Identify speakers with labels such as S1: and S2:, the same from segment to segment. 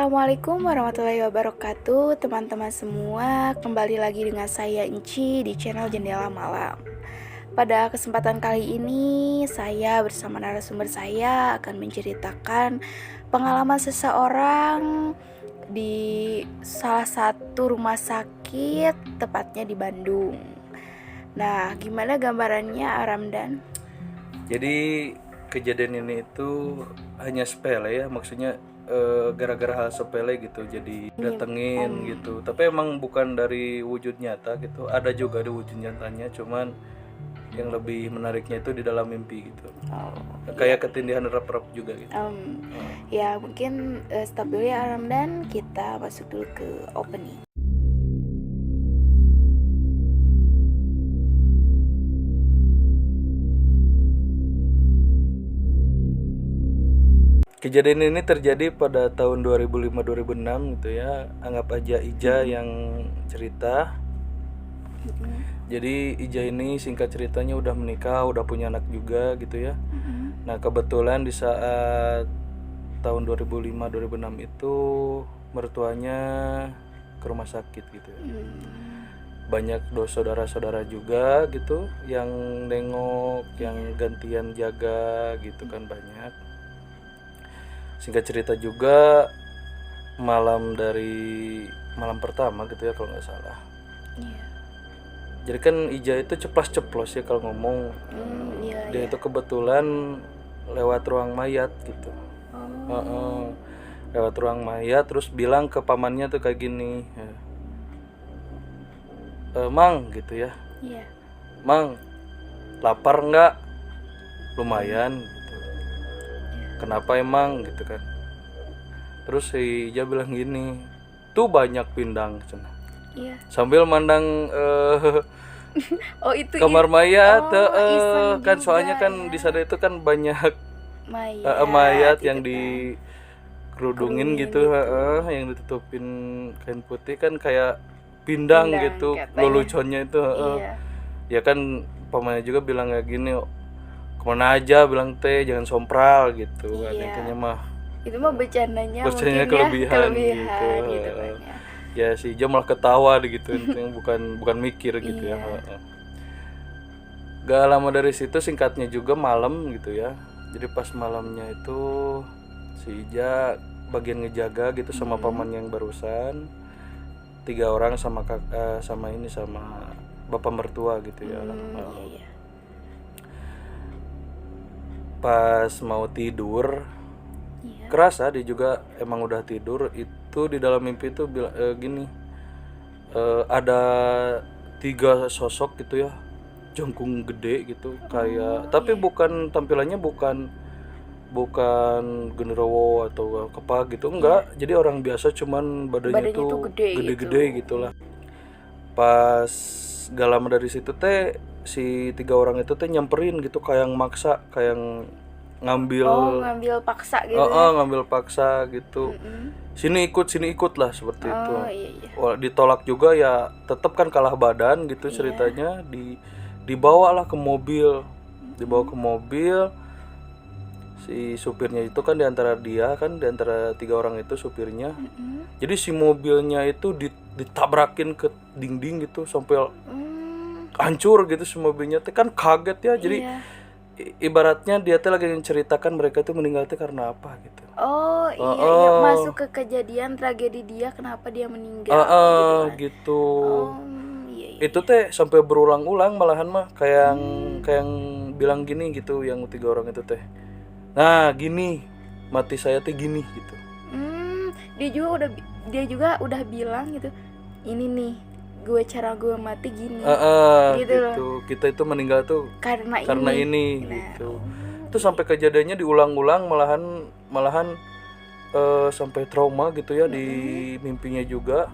S1: Assalamualaikum warahmatullahi wabarakatuh, teman-teman semua. Kembali lagi dengan saya Enci di channel Jendela Malam. Pada kesempatan kali ini, saya bersama narasumber saya akan menceritakan pengalaman seseorang di salah satu rumah sakit, tepatnya di Bandung. Nah, gimana gambarannya, Ramdan?
S2: Jadi kejadian ini itu hanya sepele ya, maksudnya gara-gara hal sepele gitu jadi datengin gitu. Tapi emang bukan dari wujud nyata gitu. Ada juga di wujud nyatanya, cuman yang lebih menariknya itu di dalam mimpi gitu. Kayak ketindihan rep-rep juga gitu.
S1: Ya mungkin stop dulu ya Ramdan, kita masuk dulu ke opening.
S2: Kejadian ini terjadi pada tahun 2005-2006 gitu ya. Anggap aja Ija yang cerita. Jadi Ija ini singkat ceritanya udah menikah, udah punya anak juga gitu ya. Nah kebetulan di saat tahun 2005-2006 itu mertuanya ke rumah sakit gitu ya. Banyak saudara-saudara juga gitu yang nengok, yang gantian jaga gitu kan banyak. Singkat cerita juga malam pertama gitu ya kalau nggak salah. Jadi kan Ija itu ceplas-ceplos ya kalau ngomong. Dia itu kebetulan lewat ruang mayat gitu. Lewat ruang mayat terus bilang ke pamannya tuh kayak gini, Mang gitu ya. Mang, lapar nggak? Lumayan gitu. Kenapa emang gitu kan? Terus si Ija bilang gini, tuh banyak pindang cenah. Sambil mandang
S1: itu
S2: kamar mayat, kan
S1: juga
S2: soalnya kan di sana itu kan banyak mayat yang dikerudungin gitu, yang ditutupin kain putih kan kayak pindang gitu, leluconnya itu. Ya kan pamannya juga bilang kayak gini, kemana aja bilang teh jangan sompral gitu kan, intinya mah
S1: itu mah bercandanya
S2: kelebihan gitu
S1: kan
S2: ya. Si Ija malah ketawa gitu, intinya bukan mikir gitu ya. Gak lama dari situ singkatnya juga malam gitu ya. Jadi pas malamnya itu si Ija bagian ngejaga gitu sama paman yang barusan 3 orang sama sama bapak mertua gitu ya. Pas mau tidur kerasa dia juga emang udah tidur. Itu di dalam mimpi itu gini, ada 3 sosok gitu ya, jangkung gede gitu kayak, tapi bukan tampilannya bukan genderuwo atau apa gitu, enggak. Jadi orang biasa, cuman badannya tuh gede-gede gitulah. Pas gak lama dari situ teh si 3 orang itu teh nyamperin gitu, kayak yang maksa, kayak yang
S1: ngambil paksa gitu.
S2: Ngambil paksa gitu. Sini ikut lah seperti itu. Ditolak juga ya, tetap kan kalah badan gitu ceritanya. Dibawalah ke mobil. Dibawa ke mobil. Si supirnya itu kan diantara 3 orang itu supirnya. Jadi si mobilnya itu ditabrakin ke dinding gitu sampai hancur gitu si mobilnya. Kan kaget ya. Jadi ibaratnya dia tuh lagi menceritakan mereka tuh meninggal tuh karena apa gitu.
S1: Masuk ke kejadian tragedi dia, kenapa dia meninggal
S2: gitu. Itu teh sampai berulang-ulang malahan mah, kayak yang bilang gini gitu, yang 3 orang itu teh. Nah, gini, mati saya teh gini gitu.
S1: Dia juga udah bilang gitu. Ini nih cara gue mati gini.
S2: Gitu. Kita itu meninggal tuh karena ini gitu. Itu sampai kejadiannya diulang-ulang, malahan sampai trauma gitu ya di mimpinya juga.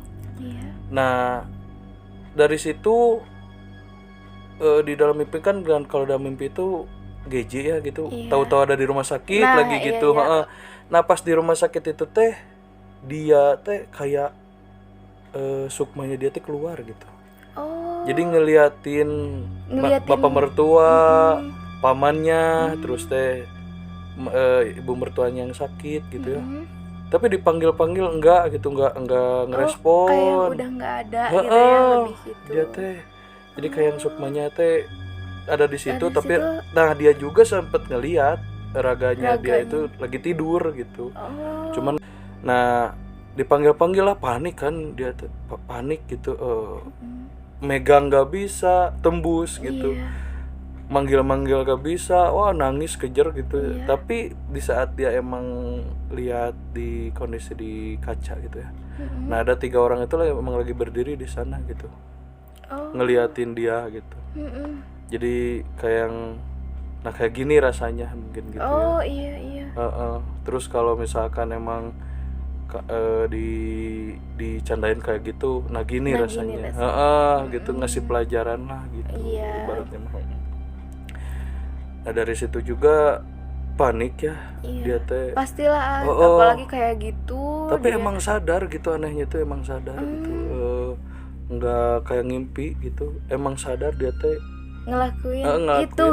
S2: Nah, dari situ di dalam mimpi kan, kalau dalam mimpi itu GJ ya gitu. Tahu-tahu ada di rumah sakit lagi gitu. Nah, pas di rumah sakit itu teh dia teh kayak sukmanya dia teh keluar gitu. Jadi ngeliatin bapak mertua, pamannya, terus teh ibu mertuanya yang sakit gitu ya. tapi dipanggil-panggil enggak gitu, enggak
S1: kayak
S2: ngerespon.
S1: udah nggak ada gitu ya, lebih gitu.
S2: Dia teh jadi kayak yang Sukmanya teh ada di situ,
S1: Ada di
S2: tapi
S1: situ.
S2: nah dia juga sempet ngeliat raganya dia itu lagi tidur gitu.
S1: Oh.
S2: Cuman nah dipanggil-panggil lah, panik kan dia tuh, panik gitu, megang gak bisa, tembus gitu,
S1: Iya.
S2: manggil-manggil gak bisa, wah nangis kejer gitu.
S1: Iya.
S2: Tapi di saat dia emang lihat di kondisi di kaca gitu ya, nah ada 3 orang itu lah emang lagi berdiri di sana gitu,
S1: Oh.
S2: ngeliatin dia gitu. Jadi kayak yang, nah kayak gini rasanya mungkin gitu ya.
S1: Oh iya.
S2: Terus kalau misalkan emang dicandain kayak gitu, nah gini
S1: Nah,
S2: rasanya,
S1: gini
S2: gitu, ngasih pelajaran lah gitu,
S1: Iya.
S2: ibaratnya mah. Nah dari situ juga panik ya,
S1: Iya.
S2: dia teh.
S1: Pastilah, apalagi kayak gitu.
S2: Tapi
S1: dia
S2: emang sadar gitu, anehnya tuh emang sadar gitu, nggak kayak ngimpi gitu, emang sadar dia teh
S1: ngelakuin itu
S2: ngelakuin,
S1: gitu.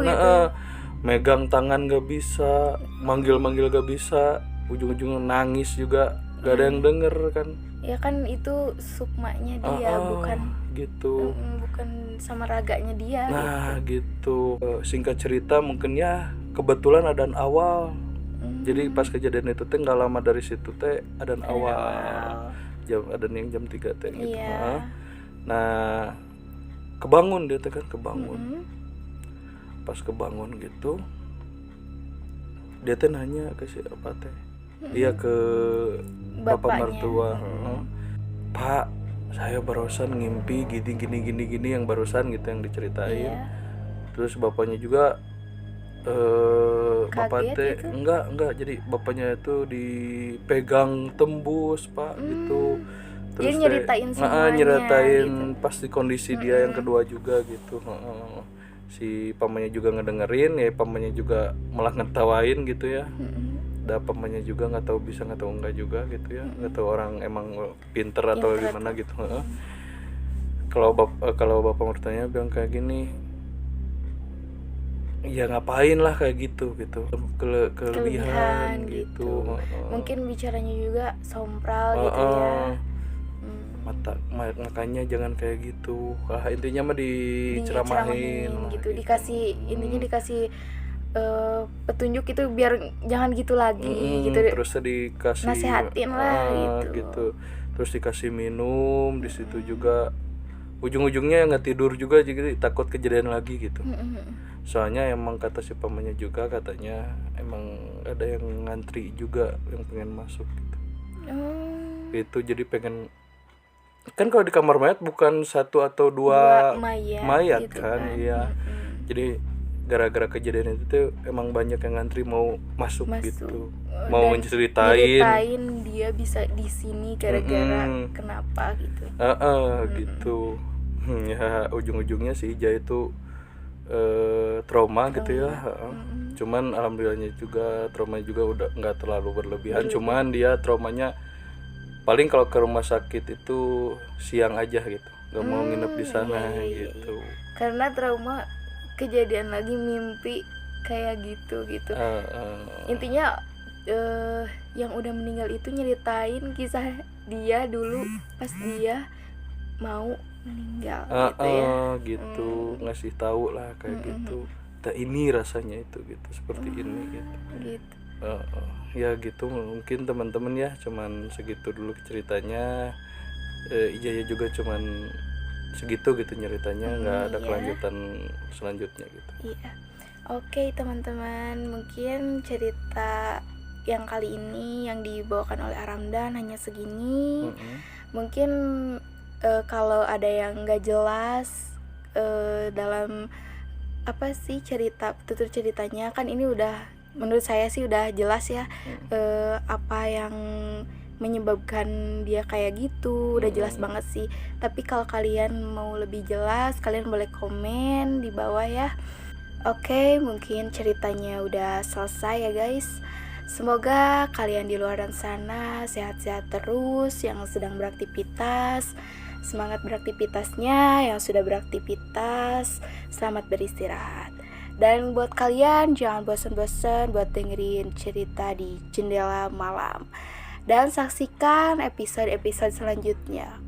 S2: megang tangan gak bisa, manggil-manggil gak bisa, ujung-ujungnya nangis juga gak ada yang denger kan.
S1: Ya kan itu Sukmanya dia, bukan
S2: gitu.
S1: bukan sama raganya dia.
S2: Nah gitu. Singkat cerita mungkin ya kebetulan adan awal. Jadi pas kejadian itu teh nggak lama dari situ teh adan awal. Jam adan yang jam 3 teh gitu.
S1: Iya.
S2: Nah kebangun dia teh kan, kebangun. Pas kebangun gitu dia teh nanya ke siapa teh, dia ke bapak
S1: Bapaknya.
S2: mertua, Pak saya barusan ngimpi gini yang barusan gitu yang diceritain.
S1: Iya.
S2: Terus bapaknya juga bapak teh
S1: gitu?
S2: enggak, jadi bapaknya itu dipegang tembus Pak gitu. Terus
S1: Dia nyeritain
S2: teh,
S1: semuanya
S2: nyeritain
S1: gitu.
S2: pasti kondisi dia yang kedua juga gitu. Si pamannya juga ngedengerin ya, pamannya juga malah ngetawain gitu ya. Dan pamannya juga nggak tahu bisa nggak tahu enggak juga gitu ya, nggak tahu orang emang pinter atau gimana gitu. Kalau bapak mertuanya bilang kayak gini, ya ngapain lah kayak gitu kelebihan gitu.
S1: Mungkin bicaranya juga sompral gitu ya.
S2: Makanya jangan kayak gitu. Intinya mah diceramahin
S1: gitu, dikasih intinya dikasih petunjuk itu biar jangan gitu lagi gitu.
S2: Terus dikasih
S1: nasehatin lah
S2: gitu. Terus dikasih minum di situ juga. Ujung-ujungnya nggak tidur juga, jadi takut kejadian lagi gitu. Soalnya emang kata si pamannya juga, katanya emang ada yang ngantri juga yang pengen masuk gitu. Itu jadi pengen, kan kalau di kamar mayat bukan 1 atau 2 mayat gitu kan. Iya. Jadi gara-gara kejadian itu tuh emang banyak yang ngantri mau masuk. Gitu. Mau nyeritain
S1: dia bisa di sini gara-gara kenapa gitu.
S2: Gitu. Ya ujung-ujungnya si Ija itu trauma gitu ya. Cuman alhamdulillahnya juga traumanya juga udah nggak terlalu berlebihan. Cuman dia traumanya paling kalau ke rumah sakit itu siang aja gitu, nggak mau nginep di sana gitu.
S1: Karena trauma kejadian lagi mimpi kayak gitu. Intinya yang udah meninggal itu nyeritain kisah dia dulu pas dia mau meninggal gitu ya.
S2: Gitu ngasih tahu lah kayak gitu. Nah, ini rasanya itu gitu, seperti ini gitu. Ya gitu mungkin teman-teman ya, cuman segitu dulu ceritanya. Ijaya juga cuman segitu gitu nyeritanya, nggak ada kelanjutan selanjutnya gitu.
S1: Iya. Oke teman-teman, mungkin cerita yang kali ini yang dibawakan oleh Aramdan hanya segini. Mungkin kalau ada yang nggak jelas dalam apa sih tutur ceritanya, kan ini udah menurut saya sih udah jelas ya. Apa yang menyebabkan dia kayak gitu udah jelas banget sih. Tapi kalau kalian mau lebih jelas, kalian boleh komen di bawah ya. Oke, mungkin ceritanya udah selesai ya guys. Semoga kalian di luar sana sehat-sehat terus, yang sedang beraktivitas semangat beraktivitasnya, yang sudah beraktivitas selamat beristirahat. Dan buat kalian jangan bosan-bosan buat dengerin cerita di Jendela Malam. dan saksikan episode-episode selanjutnya.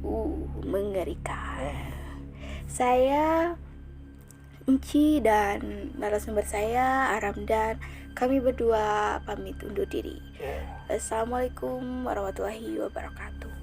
S1: Mengerikan. Saya Enci dan narasumber saya Aram, dan kami berdua pamit undur diri. Assalamualaikum warahmatullahi wabarakatuh.